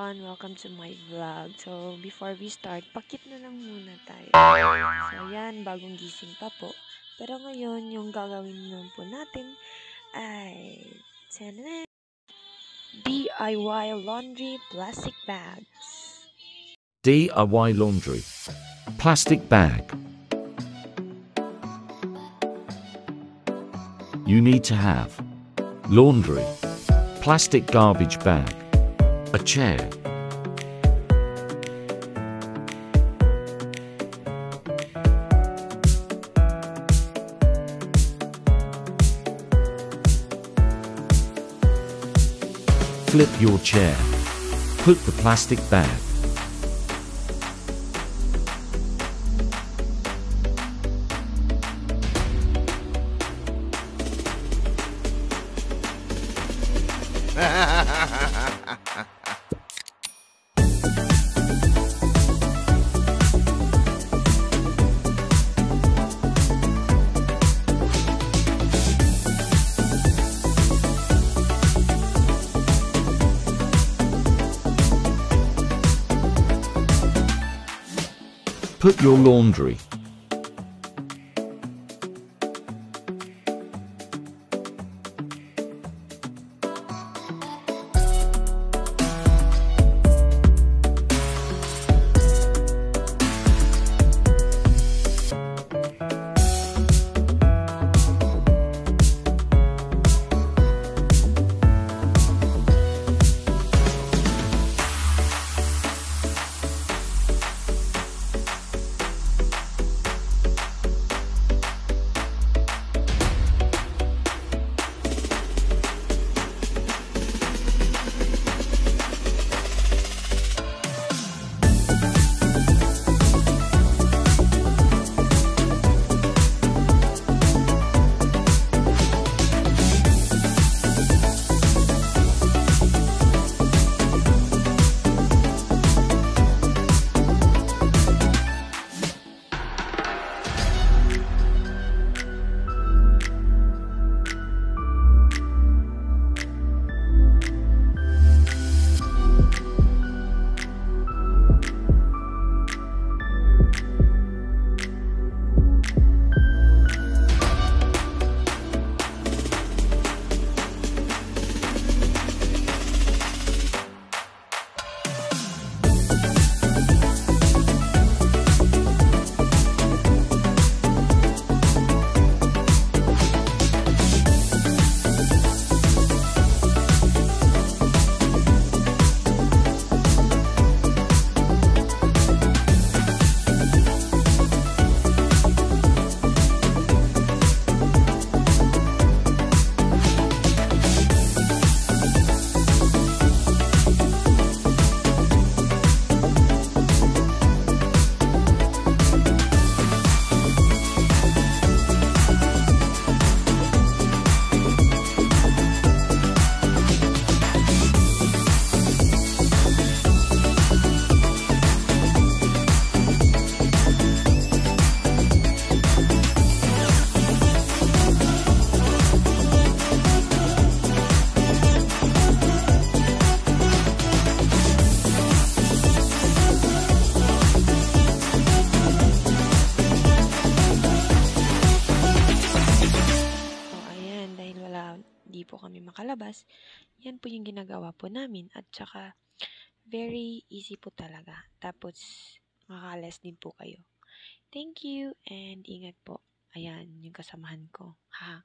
everyone! Welcome to my vlog. So, before we start, pakit na lang muna tayo. So, yan, bagong gising pa po. Pero ngayon, yung gagawin naman po natin ay tananan, DIY laundry plastic bags. DIY laundry plastic bag. You need to have laundry, plastic garbage bag, a chair, flip your chair, put the plastic bag, put your laundry, di po kami makalabas, yan po yung ginagawa po namin at saka very easy po talaga. Tapos makakalas din po kayo. Thank you and ingat po. Ayan, yung kasamahan ko. Ha.